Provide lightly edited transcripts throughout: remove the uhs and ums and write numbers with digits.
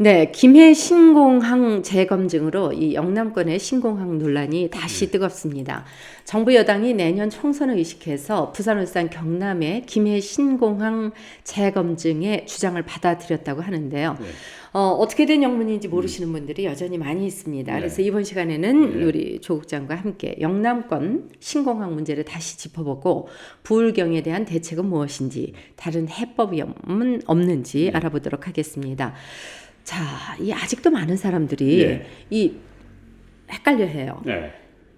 네, 김해 신공항 재검증으로 이 영남권의 신공항 논란이 다시 뜨겁습니다. 정부 여당이 내년 총선을 의식해서 부산, 울산, 경남의 김해 신공항 재검증의 주장을 받아들였다고 하는데요. 네. 어떻게 된 영문인지 모르시는 분들이 여전히 많이 있습니다. 네. 그래서 이번 시간에는 네. 우리 조 국장과 함께 영남권 신공항 문제를 다시 짚어보고 부울경에 대한 대책은 무엇인지, 다른 해법이 없는지 알아보도록 하겠습니다. 자, 이 아직도 많은 사람들이 네. 이 헷갈려해요. 네.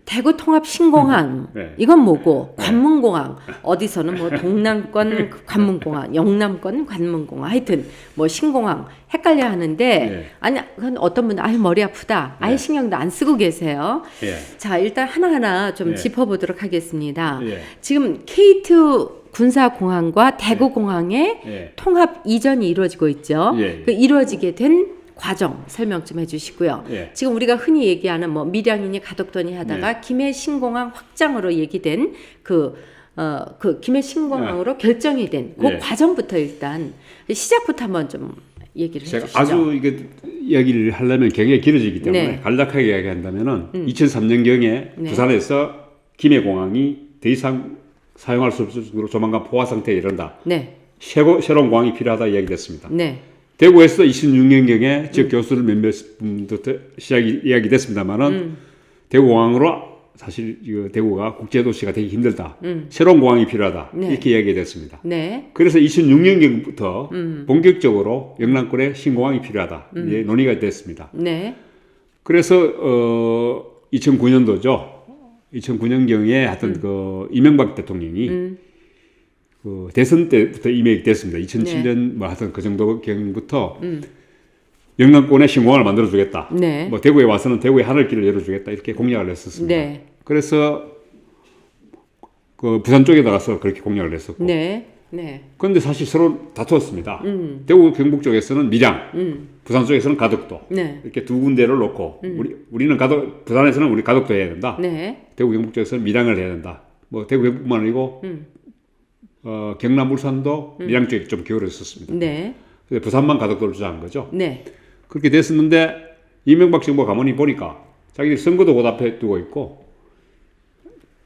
대구 통합 신공항 네. 이건 뭐고, 관문공항 어디서는 뭐 동남권 관문공항, 영남권 관문공항, 하여튼 뭐 신공항 헷갈려 하는데 네. 아니, 그건 어떤 분은 아예 머리 아프다, 아예 네. 신경도 안 쓰고 계세요. 예. 자, 일단 하나하나 좀 네. 짚어보도록 하겠습니다. 예. 지금 K2 군사공항과 대구공항의 예. 통합 이전이 이루어지고 있죠. 예. 그 이루어지게 된 과정 설명 좀 해주시고요. 예. 지금 우리가 흔히 얘기하는 뭐 밀양이니 가덕도니 하다가 김해 신공항 확장으로 얘기된 그 김해 신공항으로 결정이 된 그 예. 과정부터 일단 시작부터 한번 좀 얘기를 제가 해주시죠. 아주 이게 이야기를 하려면 굉장히 길어지기 때문에 네. 간략하게 이야기한다면은 2003년경에 네. 부산에서 김해공항이 더 이상 사용할 수 없을 정도로 조만간 포화 상태에 이른다. 네, 새로운 공항이 필요하다 이야기됐습니다. 네, 대구에서 26년경에 지역 교수들 몇몇 분부터 이야기됐습니다만은 대구공항으로 사실 대구가 국제도시가 되기 힘들다. 새로운 공항이 필요하다. 네. 이렇게 이야기됐습니다. 네, 그래서 2006년부터 본격적으로 영남권에 신공항이 필요하다. 이제 논의가 됐습니다. 네, 그래서 2009년도죠. 2009년경에 하여튼 그 이명박 대통령이 그 대선 때부터 이메일 됐습니다. 2007년 뭐 하여튼 그 정도 경부터 영남권에 신공항을 만들어 주겠다. 네. 뭐 대구에 와서는 대구의 하늘길을 열어 주겠다. 이렇게 공약을 했었습니다. 네. 그래서 그 부산 쪽에 나가서 그렇게 공약을 했었고. 네, 네, 그런데 사실 서로 다투었습니다. 대구 경북 쪽에서는 밀양, 부산 쪽에서는 가덕도. 네, 이렇게 두 군데를 놓고 우리는 부산에서는 우리 가덕도 해야 된다. 네, 대구 경북 쪽에서는 밀양을 해야 된다. 뭐 대구 경북만 아니고 경남 울산도 밀양 쪽에 좀 기울었었습니다. 네, 근데 부산만 가덕도를 주장한 거죠. 네, 그렇게 됐었는데 이명박 정부가 가만히 보니까 자기들이 선거도 곧 앞에 두고 있고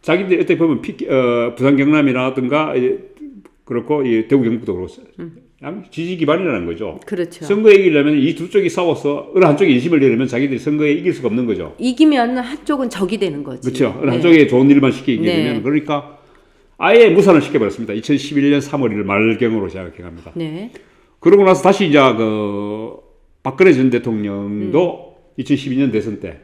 자기들이 어떻게 보면 부산 경남이라든가 그렇고 이 대구 경북도 그렇고 지지 기반이라는 거죠. 그렇죠. 선거에 이기려면 이 두 쪽이 싸워서 어느 한쪽에 인심을 내려면 자기들이 선거에 이길 수가 없는 거죠. 이기면 한쪽은 적이 되는 거지. 그렇죠. 어느 네. 한쪽에 좋은 일만 시키게 네. 되면 그러니까 아예 무산을 시켜버렸습니다. 2011년 3월 1일 말경으로 제가 기억합니다. 네, 그러고 나서 다시 이제 그 박근혜 전 대통령도 2012년 대선 때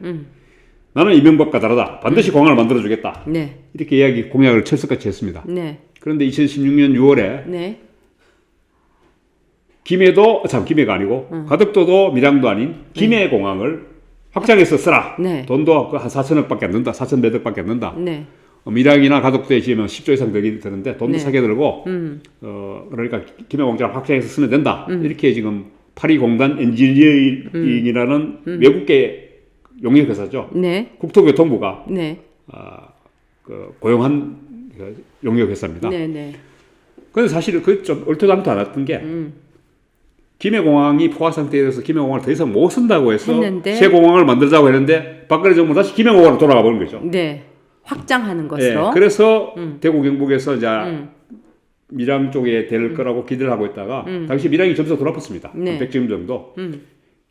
나는 이명박과 다르다. 반드시 공항을 만들어주겠다. 네, 이렇게 공약을 철석같이 했습니다. 네, 그런데 2016년 6월에 네, 김해가 아니고 가덕도도 밀양도 아닌 김해공항을 확장해서 쓰라. 네. 돈도 한 4천억밖에 안 든다. 4천 몇 억밖에 안 든다. 네, 밀양이나 가덕도에 지으면 10조 이상 드는데 돈도 네. 사게 들고 그러니까 김해공장을 확장해서 쓰면 된다. 이렇게 지금 파리공단 엔지니어링이라는 외국계 용역회사죠. 네, 국토교통부가 네, 고용한 용역회사입니다. 네, 네, 그런데 사실 그 좀 얼토당토 않았던 게 김해공항이 포화 상태에서 김해공항을 더 이상 못 쓴다고 해서 했는데 새 공항을 만들자고 했는데 박근혜 정부 다시 김해공항으로 돌아가 버린 거죠. 네, 확장하는 것으로. 그래서 대구 경북에서 이제 밀양 쪽에 될 거라고 기대를 하고 있다가 당시 밀양이 점수가 더 높았습니다. 네. 100점 정도.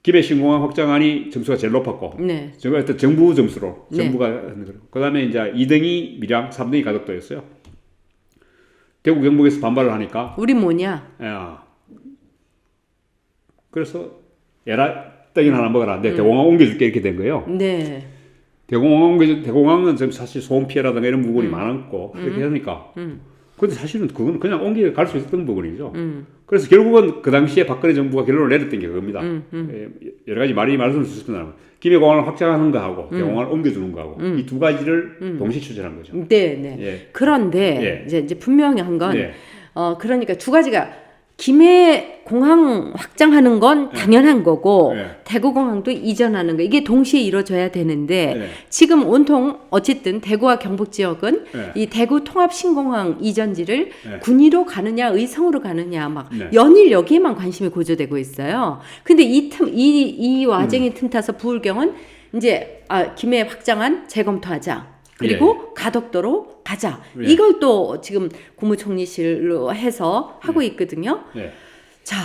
김해 신공항 확장안이 점수가 제일 높았고 네, 제가 하여튼 정부 점수로 네. 정부가 그다음에 이제 2등이 밀양, 3등이 가덕도였어요. 대구 경북에서 반발을 하니까 우리 뭐냐? 그래서 에라 떡이나 하나 먹어라. 내 대공항 옮겨줄게 이렇게 된 거예요. 네, 대공항은 지금 사실 소음 피해라든가 이런 부분이 많았고 이렇게 하니까. 근데 사실은 그건 그냥 옮겨갈 수 있었던 부분이죠. 그래서 결국은 그 당시에 박근혜 정부가 결론을 내렸던 게 그겁니다. 여러 가지 말씀을 주셨습니다만 김해공항을 확장하는 거하고 대공항을 옮겨주는 거하고 이 두 가지를 동시에 추진한 거죠. 네, 네. 예. 그런데 예. 이제 분명히 한 건 예. 그러니까 두 가지가 김해 공항 확장하는 건 당연한 거고 네. 대구 공항도 이전하는 거 이게 동시에 이루어져야 되는데 네. 지금 온통 어쨌든 대구와 경북 지역은 네. 이 대구 통합 신공항 이전지를 네. 군위로 가느냐 의성으로 가느냐 막 네. 연일 여기에만 관심이 고조되고 있어요. 근데 이 와중에 틈타서 부울경은 이제 김해 확장안 재검토하자. 그리고 가덕도로 가자. 예. 이걸 또 지금 국무총리실로 해서 하고 있거든요. 예. 자,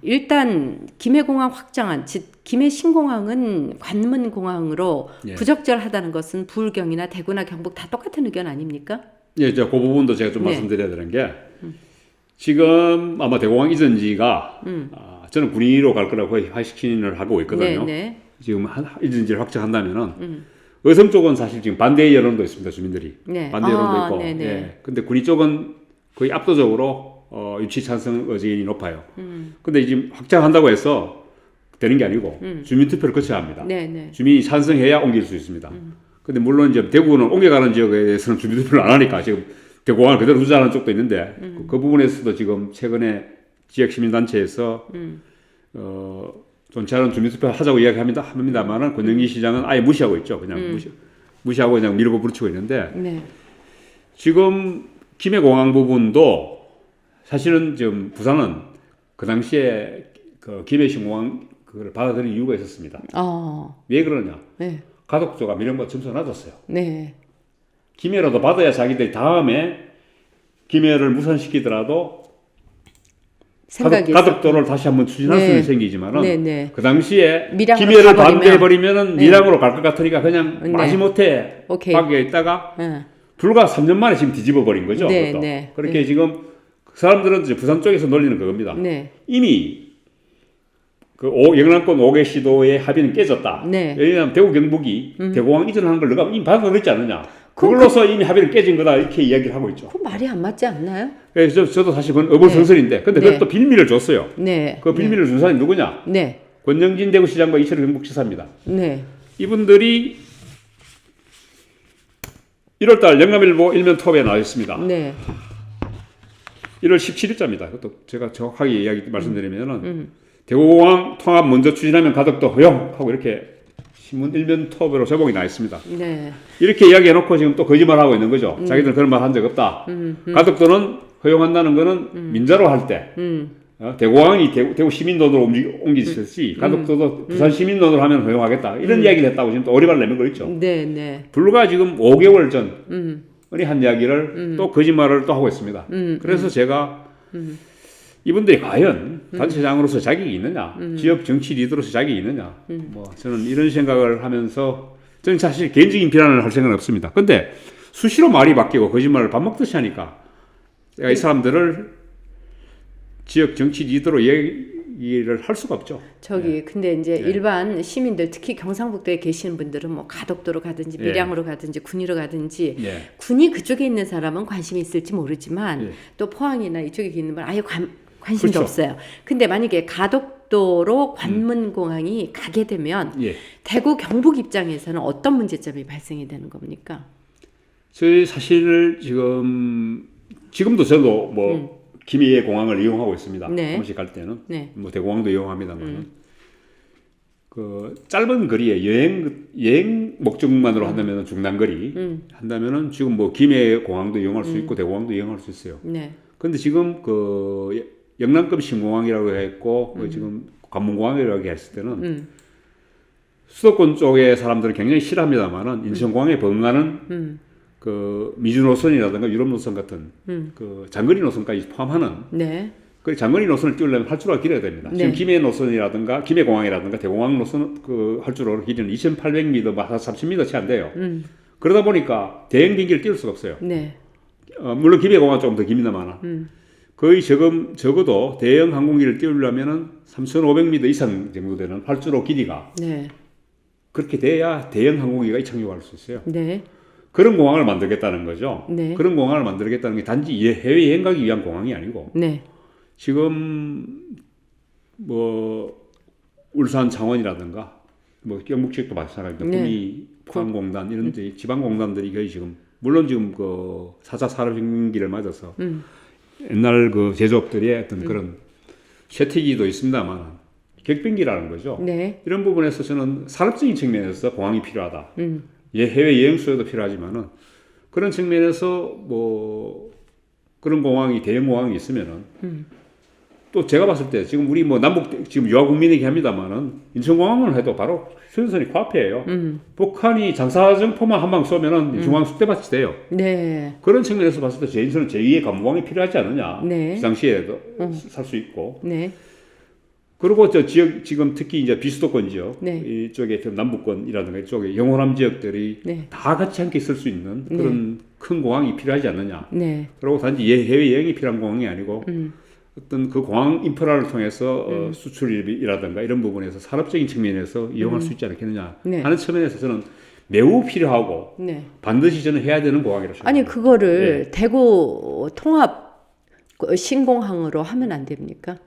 일단 김해공항 확장안, 즉 김해 신공항은 관문공항으로 예. 부적절하다는 것은 부울경이나 대구나 경북 다 똑같은 의견 아닙니까? 예, 그 부분도 제가 좀 네. 말씀드려야 되는 게 지금 아마 대공항 이전지가 저는 군위로 갈 거라고 거의 확신을 하고 있거든요. 네. 지금 이전지를 확정한다면은 의성 쪽은 사실 지금 반대의 여론도 있습니다. 주민들이 네. 반대 여론도 있고. 네네. 예. 근데 군위 쪽은 거의 압도적으로 유치 찬성 의견이 높아요. 근데 지금 확장한다고 해서 되는 게 아니고 주민 투표를 거쳐야 합니다. 네. 주민이 찬성해야 옮길 수 있습니다. 근데 물론 이제 대구는 옮겨가는 지역에 대해서는 주민 투표를 안 하니까 지금 대공항을 그대로 두자는 쪽도 있는데 그 부분에서도 지금 최근에 지역 시민단체에서 좋지 않은 주민투표 하자고 이야기합니다만은 권영기 시장은 아예 무시하고 있죠. 그냥 무시하고 그냥 밀고 부르치고 있는데 네. 지금 김해공항 부분도 사실은 지금 부산은 그 당시에 그 김해신공항 그걸 받아들인 이유가 있었습니다. 왜 그러냐? 네. 가덕도가 미련과 점수가 낮았어요. 네. 김해라도 받아야 자기들이 다음에 김해를 무산시키더라도 가덕도를 다시 한번 추진할 수는 생기지만은 그 당시에 김해를 반대해버리면은 밀양으로 갈 것 같으니까 그냥 마지못해 밖에 있다가 불과 3년 만에 지금 뒤집어버린 거죠. 그렇게 지금 그 사람들은 이제 부산 쪽에서 놀리는 그겁니다. 이미 그 영남권 5개 시도의 합의는 깨졌다. 왜냐하면 대구 경북이 대공항 이전하는 걸 너가 이미 받아들였지 않느냐. 그걸로서 이미 합의는 깨진 거다 이렇게 이야기를 하고 있죠. 그 말이 안 맞지 않나요? 그래서 저도 사실 그건 어불성설인데 근데 그걸 또 빌미를 줬어요. 그 빌미를 준 사람이 누구냐? 권영진 대구시장과 이철우 경북지사입니다. 이분들이 1월달 영남일보 일면 톱에 나와 있습니다. 1월 17일자입니다. 그것도 제가 정확하게 말씀드리면은 대구공항 통합 먼저 추진하면 가덕도 허용하고 이렇게 신문 일면 톱으로 제목이 나 있습니다. 이렇게 이야기해놓고 지금 또 거짓말하고 있는 거죠. 자기들은 그런 말 한 적 없다. 가덕도는 허용한다는 거는 민자로 할 때 대구공항이 대구 시민돈으로 옮기듯이 가덕도도 부산 시민돈으로 하면 허용하겠다. 이런 이야기를 했다고 지금 또 오리발 내는 거 있죠. 불과 지금 5개월 전에 한 이야기를 또 거짓말을 또 하고 있습니다. 그래서 제가 이분들이 과연 단체장으로서 자격이 있느냐, 지역 정치 리더로서 자격이 있느냐, 뭐 저는 이런 생각을 하면서 저는 사실 개인적인 비난을 할 생각은 없습니다. 근데 수시로 말이 바뀌고 거짓말을 밥 먹듯이 하니까 제가 이 사람들을 지역 정치 리더로 얘기를 할 수가 없죠. 근데 이제 일반 시민들 특히 경상북도에 계시는 분들은 뭐 가덕도로 가든지 밀양으로 가든지 군위로 가든지 군위 그쪽에 있는 사람은 관심이 있을지 모르지만 또 포항이나 이쪽에 있는 분은 아예 관심도 없어요. 근데 만약에 가덕도로 관문공항이 가게 되면 대구 경북 입장에서는 어떤 문제점이 발생이 되는 겁니까? 저희 사실 지금도 저도 뭐 김해 공항을 이용하고 있습니다. 한 번씩 갈 때는 뭐 대공항도 이용합니다만 그 짧은 거리에 여행 목적만으로 한다면 중단거리 한다면은 지금 뭐 김해 공항도 이용할 수 있고 대공항도 이용할 수 있어요. 근데 지금 그 영남급 신공항이라고 했고 지금 관문공항이라고 했을 때는 수도권 쪽의 사람들은 굉장히 싫어합니다만은 인천공항에 번가는 그 미주 노선이라든가 유럽 노선 같은 그 장거리 노선까지 포함하는 그 장거리 노선을 띄우려면 활주로가 길어야 됩니다. 지금 김해 노선이라든가 김해 공항이라든가 대공항 노선 그 활주로 길이는 2,800m, 3,000m 채 안 돼요. 그러다 보니까 대형 비행기를 띄울 수가 없어요. 물론 김해 공항 조금 더 깁니다만 거의 적어도 대형 항공기를 띄우려면은 3,500m 이상 정도 되는 활주로 길이가 그렇게 돼야 대형 항공기가 이착륙할 수 있어요. 그런 공항을 만들겠다는 거죠. 그런 공항을 만들겠다는 게 단지 해외여행 가기 위한 공항이 아니고 지금 뭐 울산 창원이라든가 뭐 경북 지역도 마찬가지입니다. 구미, 포항공단 이런 지방공단들이 거의 지금 물론 지금 그 4차 산업혁명기를 맞아서 옛날 그 제조업들의 어떤 그런 채택이도 있습니다만 객변기라는 거죠. 네. 이런 부분에서 저는 산업적인 측면에서 공항이 필요하다. 해외 여행 수요도 필요하지만은 그런 측면에서 뭐 그런 공항이 대형 공항이 있으면은 또 제가 봤을 때 지금 우리 뭐 남북 지금 유화 국민이긴 합니다만은 인천공항을 해도 바로 휴전선이 코앞이에요. 북한이 장사정포만 한 방 쏘면은 중앙 숙대밭이 돼요. 네. 그런 측면에서 봤을 때 저희는 제2의 관공항이 필요하지 않느냐. 네. 그 당시에도 살 수 있고. 네. 그리고 저 지역 지금 특히 이제 비수도권 지역 네. 이쪽에 좀 남북권이라든가 이쪽에 영호남 지역들이 네. 다 같이 함께 있을 수 있는 그런 큰 공항이 필요하지 않느냐. 네. 그리고 단지 해외 여행이 필요한 공항이 아니고 어떤 그 공항 인프라를 통해서 수출이라든가 이런 부분에서 산업적인 측면에서 이용할 수 있지 않겠느냐 네. 하는 측면에서 저는 매우 필요하고 네. 반드시 저는 해야 되는 공항이라고 생각합니다. 아니 그거를 대구 통합 신공항으로 하면 안 됩니까?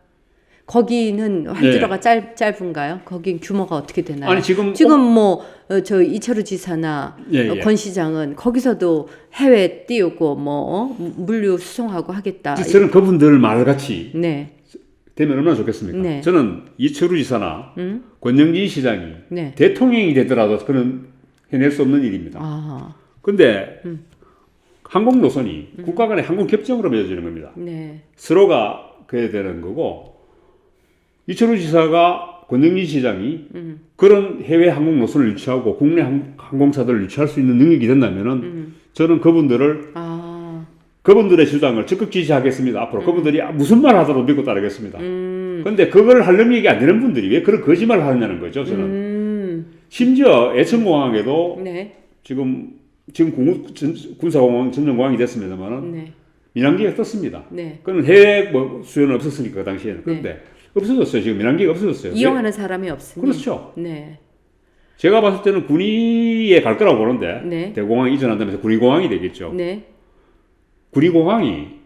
거기는 활주로가 짧은가요? 거긴 규모가 어떻게 되나요? 아니 지금 뭐 저 이철우 지사나 권 시장은 거기서도 해외 띄우고 뭐 물류 수송하고 하겠다. 저는 그분들 말같이 네. 되면 얼마나 좋겠습니까? 네. 저는 이철우 지사나 권영진 시장이 네. 대통령이 되더라도 그는 해낼 수 없는 일입니다. 아. 근데 항공 노선이 국가 간의 항공 협정으로 맺어지는 겁니다. 네. 서로가 그래야 되는 거고 이철우 지사가 권영진 시장이 그런 해외 항공 노선을 유치하고 국내 항공사들을 유치할 수 있는 능력이 된다면은 저는 그분들을 그분들의 주장을 적극 지지하겠습니다. 앞으로 그분들이 무슨 말 하더라도 믿고 따르겠습니다. 그런데 그걸 할 능력이 안 되는 분들이 왜 그런 거짓말을 하느냐는 거죠. 저는 심지어 애천공항에도 네. 지금 군사공항 전용공항이 됐습니다만은 네. 민항기가 떴습니다. 네. 그건 해외 뭐 수요는 없었으니까 그 당시에는. 그런데 없어졌어요. 지금 민항기가 없어졌어요. 이용하는 사람이 없으니. 그렇죠. 네. 제가 봤을 때는 군위에 갈 거라고 보는데 네. 대공항 이전한다면서 군위공항이 되겠죠. 네. 군위공항이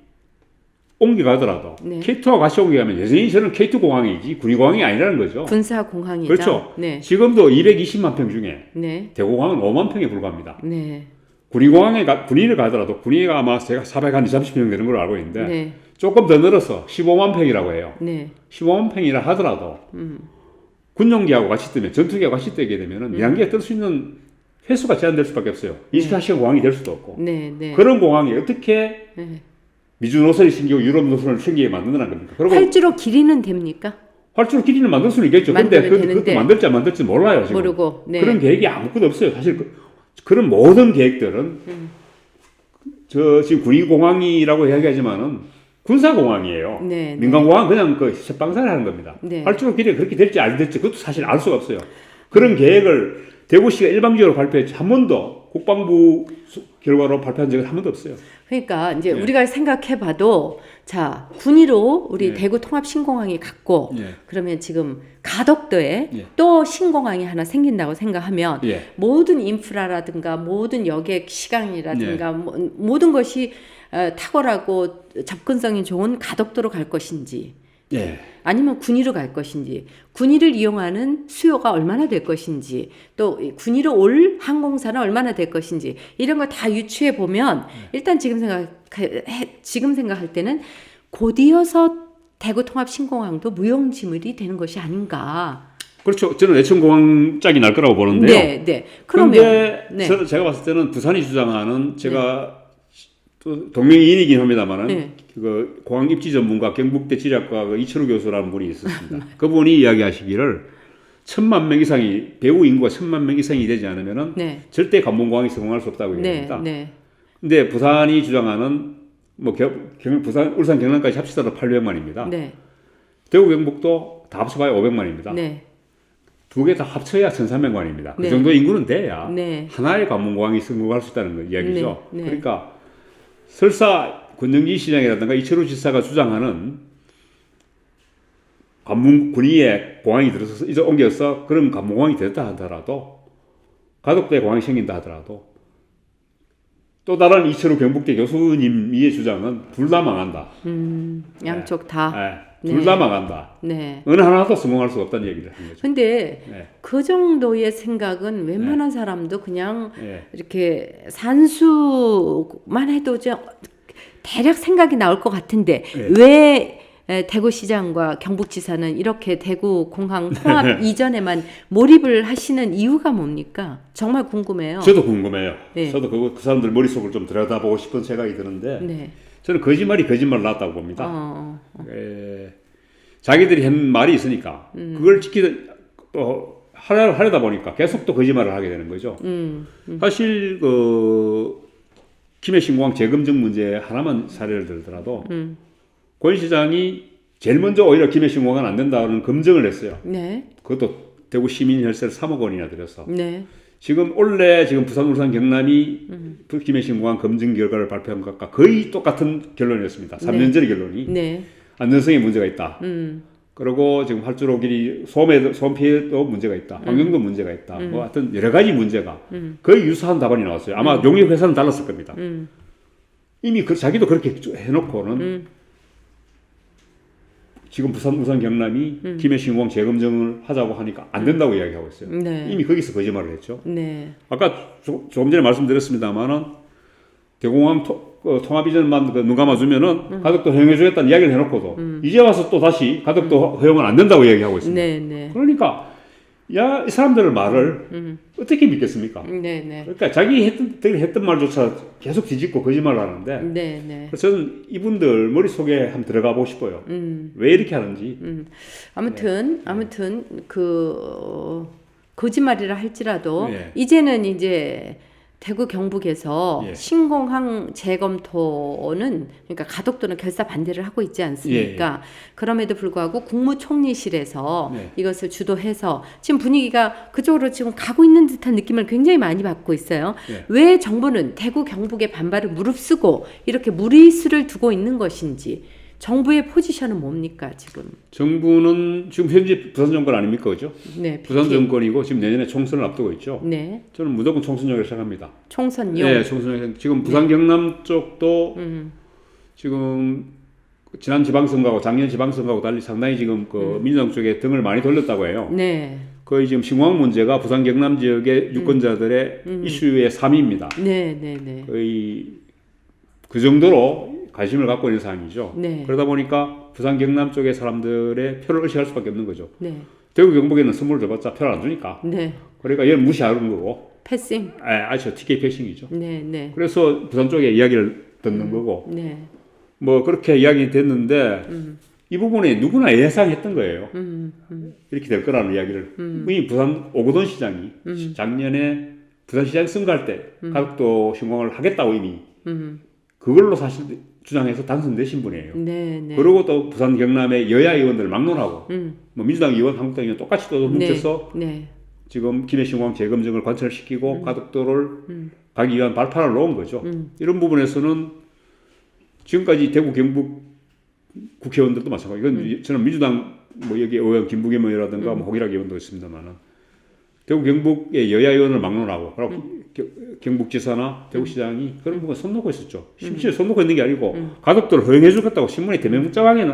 옮겨가더라도 네. K2하고 같이 옮겨가면 여전히 저는 K2공항이지 군위공항이 아니라는 거죠. 군사공항이다. 그렇죠. 네. 지금도 220만 평 중에 네. 대공항은 5만 평에 불과합니다. 네. 군위를 가더라도 군위가 아마 제가 430평 되는 걸로 알고 있는데 네. 조금 더 늘어서 15만 평이라고 해요. 네. 15만 평이라 하더라도 군용기하고 같이 뜨면 전투기하고 같이 뜨게 되면은 민항기가 뜰 수 있는 횟수가 제한될 수밖에 없어요. 24시간 공항이 될 수도 없고. 네. 네. 그런 공항이 어떻게 네. 미주 노선이 생기고 유럽 노선을 생기게 만드는 겁니까? 그리고 활주로 길이는 됩니까? 활주로 길이는 만들 수는 있겠죠. 근데 그것도 만들지 안 만들지 몰라요. 지금. 모르고. 네. 그런 계획이 아무것도 없어요. 사실 그런 모든 계획들은 저 지금 군위공항이라고 이야기하지만은 군사공항이에요. 네, 민간공항은 그냥 그 셋방사를 하는 겁니다. 네. 활주로 길이 그렇게 될지 안 될지 그것도 사실 알 수가 없어요. 그런 계획을 대구시가 일방적으로 발표했지 한 번도 국방부 결과로 발표한 적은 한 번도 없어요. 그러니까 이제 우리가 생각해봐도 자 군위로 우리 대구 통합 신공항이 갔고 그러면 지금 가덕도에 또 신공항이 하나 생긴다고 생각하면 모든 인프라라든가 모든 여객 시간이라든가 모든 것이 탁월하고 접근성이 좋은 가덕도로 갈 것인지 아니면 군위로 갈 것인지 군위를 이용하는 수요가 얼마나 될 것인지 또 군위로 올 항공사는 얼마나 될 것인지 이런 거 다 유추해 보면 일단 지금 생각할 때는 곧이어서 대구 통합 신공항도 무용지물이 되는 것이 아닌가. 그렇죠. 저는 애천공항 짝이 날 거라고 보는데요. 네, 네. 그런데 제가 봤을 때는 부산이 주장하는 제가 또 동명이인이긴 합니다만은 그 공항 입지 전문가 경북대 지리학과 그 이철우 교수라는 분이 있었습니다. 그분이 이야기하시기를 1,000만 명 이상이 배우 인구가 1,000만 명 이상이 되지 않으면은 절대 관문공항이 성공할 수 없다고 얘기합니다. 근데 부산이 주장하는 뭐 부산, 울산, 경남까지 합치더라도 800만입니다. 대구, 경북도 다 합쳐봐야 500만입니다. 두 개 다 합쳐야 1,300만입니다. 그 정도 인구는 돼야 하나의 관문공항이 성공할 수 있다는 이야기죠. 그러니까 설사 권영진 시장이라든가 이철우 지사가 주장하는 관문군위에 공항이 들어서 이제 옮겨서 그런 관문공항이 됐다 하더라도 가덕도에 공항이 생긴다 하더라도 또 다른 이철우 경북대 교수님의 주장은 둘 다 망한다. 양쪽 다. 둘 다 망한다. 어느 하나도 성공할 수 없다는 얘기를 한 거죠. 근데 그 정도의 생각은 웬만한 사람도 그냥 이렇게 산수만 해도 대략 생각이 나올 것 같은데 왜 대구시장과 경북지사는 이렇게 대구공항 통합 이전에만 몰입을 하시는 이유가 뭡니까? 정말 궁금해요. 저도 궁금해요. 네. 저도 그 사람들 머릿속을 좀 들여다보고 싶은 생각이 드는데 네. 저는 거짓말이 거짓말을 낳았다고 봅니다. 자기들이 한 말이 있으니까 그걸 하려다 보니까 계속 또 거짓말을 하게 되는 거죠. 사실 김해 신공항 재검증 문제 하나만 사례를 들더라도 권 시장이 제일 먼저 오히려 김해 신공항은 안 된다는 검증을 했어요. 네. 그것도 대구 시민 혈세를 3억 원이나 들여서. 네. 지금 올해 지금 부산, 울산, 경남이 김해 신공항 검증 결과를 발표한 것과 거의 똑같은 결론이었습니다. 3년 전의 결론이. 네. 안전성에 문제가 있다. 그리고 지금 활주로길이 소음 피해도 문제가 있다. 환경도 문제가 있다. 뭐 하여튼 여러 가지 문제가 거의 유사한 답안이 나왔어요. 아마 용역 회사는 달랐을 겁니다. 이미 자기도 그렇게 해놓고는 지금 부산, 울산, 경남이 김해 신공항 재검증을 하자고 하니까 안 된다고 이야기하고 있어요. 네. 이미 거기서 거짓말을 했죠. 네. 아까 조금 전에 말씀드렸습니다만은 대공항 통합 이전만 눈 감아주면은 가덕도 허용해주겠다는 이야기를 해놓고도 이제 와서 또 다시 가덕도 허용은 안 된다고 이야기하고 있습니다. 네. 네. 그러니까 이 사람들의 말을 어떻게 믿겠습니까? 네. 네. 그러니까 자기 했던 말조차 계속 뒤집고 거짓말을 하는데 네. 네. 그래서 저는 이분들 머릿속에 한번 들어가 보고 싶어요. 왜 이렇게 하는지. 아무튼 거짓말이라 할지라도 네. 이제는 이제 대구 경북에서 예. 신공항 재검토는 그러니까 가덕도는 결사 반대를 하고 있지 않습니까? 그럼에도 불구하고 국무총리실에서 네. 이것을 주도해서 지금 분위기가 그쪽으로 지금 가고 있는 듯한 느낌을 굉장히 많이 받고 있어요. 네. 왜 정부는 대구 경북의 반발을 무릅쓰고 이렇게 무리수를 두고 있는 것인지 정부의 포지션은 뭡니까 지금? 정부는 지금 현재 부산 정권 아닙니까, 그죠? 네, 부산 정권이고 지금 내년에 총선을 앞두고 있죠. 네, 저는 무조건 총선용을 시작합니다. 총선용. 네, 총선용. 지금 부산 경남 쪽도 지금 지난 지방선거하고 작년 지방선거하고 달리 상당히 지금 민주당 쪽에 등을 많이 돌렸다고 해요. 네, 거의 지금 신공항 문제가 부산 경남 지역의 유권자들의 이슈의 3위입니다. 네, 네, 네. 거의 그 정도로 관심을 갖고 있는 사항이죠. 네. 그러다 보니까 부산 경남 쪽의 사람들의 표를 의식할 수밖에 없는 거죠. 네, 대구 경북에는 선물을 줘봤자 표를 안 주니까. 네. 그러니까 얘는 무시하는 거고. 패싱. 아시죠? TK 패싱이죠. 네, 네, 그래서 부산 쪽에 이야기를 듣는 거고. 네. 뭐 그렇게 이야기 됐는데 이 부분에 누구나 예상했던 거예요. 이렇게 될 거라는 이야기를. 이 부산 오거돈 시장이 작년에 부산시장 선거할 때 가덕도 신공항을 하겠다고 이미 그걸로 사실 주장해서 당선되신 분이에요. 네, 네. 그리고 또 부산 경남의 여야 의원들을 막론하고 뭐 민주당 의원, 한국당 의원 똑같이 또 뭉쳐서 네. 지금 김해 신공항 재검증을 관철시키고 가덕도를 가기 위한 발판을 놓은 거죠. 이런 부분에서는 지금까지 대구 경북 국회의원들도 마찬가지고 이건 저는 민주당 뭐 여기 의원 김부겸 의원이라든가 뭐 홍일학 의원도 있습니다만은 대구 경북의 여야 의원을 막론하고 그리고 경북지사나 대구시장이 그런 부분 손 놓고 있었죠. 심지어 손 놓고 있는 게 아니고 가덕도를 허용해 주겠다고 신문에 대명장에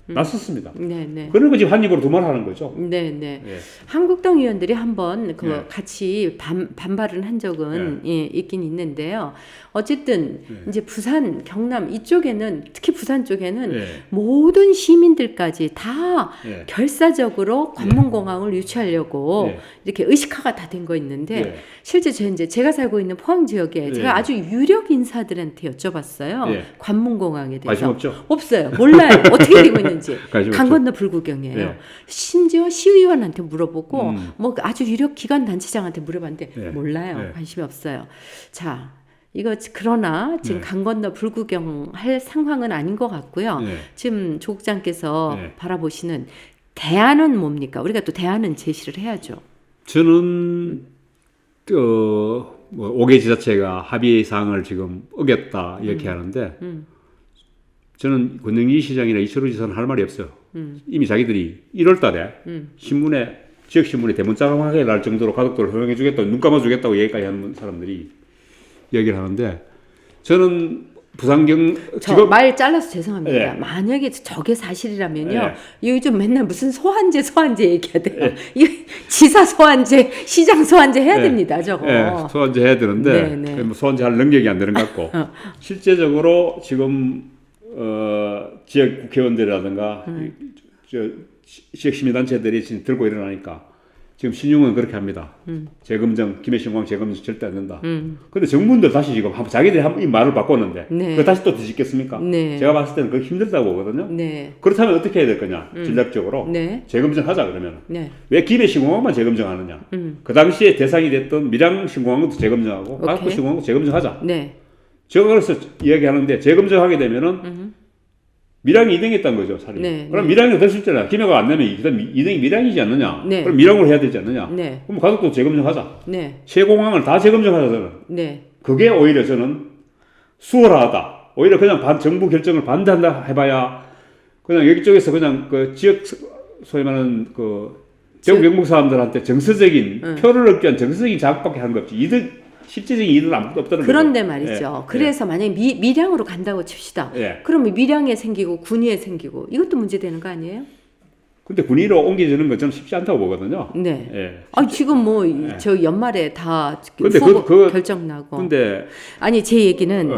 났었습니다. 네, 네. 그런 거 지금 한 입으로 두말하는 거죠. 네, 네. 예. 한국당 의원들이 한번 예. 같이 반발을 한 적은 있긴 있는데요. 어쨌든 이제 부산, 경남 이쪽에는 특히 부산 쪽에는 예. 모든 시민들까지 다 예. 결사적으로 관문공항을 유치하려고 예. 이렇게 의식화가 다 된 거 있는데 예. 실제 제가 살고 있는 포항 지역에 예. 제가 아주 유력 인사들한테 여쭤봤어요. 예. 관문공항에 대해서. 관심 없죠? 없어요. 몰라요. 어떻게 되고 있는지. 관심 강 없죠. 건너 불구경이에요. 예. 심지어 시의원한테 물어보고 뭐 아주 유력 기관 단체장한테 물어봤는데 예. 몰라요. 예. 관심이 없어요. 자, 이거 그러나 지금 네. 강 건너 불구경 할 상황은 아닌 것 같고요. 네. 지금 조 국장께서 네. 바라보시는 대안은 뭡니까? 우리가 또 대안은 제시를 해야죠. 저는 뭐 5개 지자체가 합의 사항을 지금 어겼다 이렇게 하는데 저는 권영기 시장이나 이철우 지사는 할 말이 없어요. 이미 자기들이 1월 달에 신문에 지역 신문에 대문짝하게 날 정도로 가덕도를 허용해 주겠다고 눈 감아 주겠다고 얘기까지 하는 사람들이 얘기를 하는데 저는 부산경 저 말 잘라서 죄송합니다. 예. 만약에 저게 사실이라면요. 예. 요즘 맨날 무슨 소환제 얘기해야 돼요. 이 지사 소환제, 시장 소환제 해야 됩니다. 저거. 소환제 해야 되는데 네, 네. 뭐 소환제 할 능력이 안 되는 것 같고 실제적으로 지금 지역 국회의원들이라든가 지역 시민단체들이 지금 들고 일어나니까 지금 신용은 그렇게 합니다. 재검증, 김해 신공항 재검증 절대 안 된다. 근데 정부인들 다시 지금 자기들이 이 말을 바꿨는데 네. 그거 다시 또 뒤집겠습니까? 네. 제가 봤을 때는 그거 힘들다고 보거든요. 네. 그렇다면 어떻게 해야 될 거냐? 전략적으로 네. 재검증하자 그러면 네. 왜 김해 신공항만 재검증하느냐? 그 당시에 대상이 됐던 밀양 신공항도 재검증하고 가덕도 신공항도 재검증하자. 네. 제가 그래서 이야기하는데 재검증하게 되면은 밀양이 2등했다는 거죠, 사실. 네, 그럼 네. 밀양이 됐을 때는 김해가 안 내면 그다음 2등이 밀양이지 않느냐? 네. 그럼 밀양으로 해야 되지 않느냐? 네. 그럼 가덕도 재검증하자. 네. 세 공항을 다 재검증하자 저는. 네. 그게 오히려 저는 수월하다. 오히려 그냥 정부 결정을 반대한다 해봐야 그냥 여기 쪽에서 그냥 그 지역 소위 말하는 그 대구 경북 사람들한테 정서적인 표를 얻기 위한 정서적인 자극밖에 하는 거 없지. 실질적인 이득은 아무것도 없다는 거죠. 그런데 말이죠. 그래서 만약에 밀양으로 간다고 칩시다. 그러면 밀양에 생기고 군위에 생기고 이것도 문제되는 거 아니에요? 근데 군위로 옮겨지는 건 저는 쉽지 않다고 보거든요. 네. 예. 아 지금 뭐 저 연말에 다 근데 후보 결정 나고. 근데 아니 제 얘기는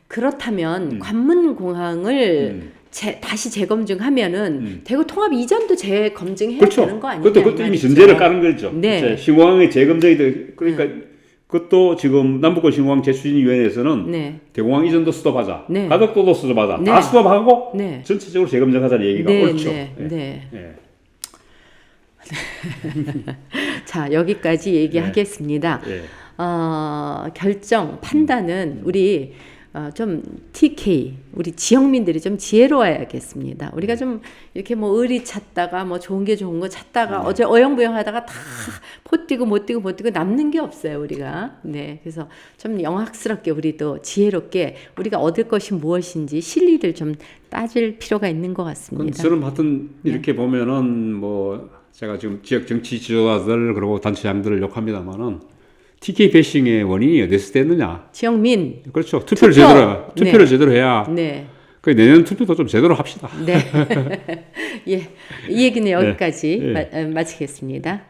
그렇다면 관문공항을 다시 재검증하면은 대구 통합 이전도 재검증해야 그렇죠. 되는 거 아니에요? 그것도 이미 전제를 까는 거죠. 네. 신공항의 재검증이 그러니까 그것도 지금 남북권 신공항 재추진위원회에서는 네. 대공항 이전도 스톱하자, 네. 가덕도도 스톱하자, 네. 다 스톱하고 네. 전체적으로 재검증하자는 얘기가 네, 옳죠. 네. 예. 네. 예. 자 여기까지 얘기하겠습니다. 예. 결정 판단은 우리 좀 TK 우리 지역민들이 좀 지혜로워야겠습니다. 우리가 좀 이렇게 뭐 의리 찾다가 뭐 좋은 게 좋은 거 찾다가 어제 어영부영하다가 다 못 뛰고 남는 게 없어요 우리가. 네, 그래서 좀 영학스럽게 우리도 지혜롭게 우리가 얻을 것이 무엇인지 실리를 좀 따질 필요가 있는 것 같습니다. 저는 하여튼 이렇게 보면은 뭐 제가 지금 지역 정치 지도자들 그리고 단체장들을 욕합니다만은. TK 배싱의 원인이 어디서 됐느냐? 지역민. 그렇죠. 투표를 제대로 해야. 네. 그 내년 투표도 좀 제대로 합시다. 네. 예, 이 얘기는 여기까지 마치겠습니다.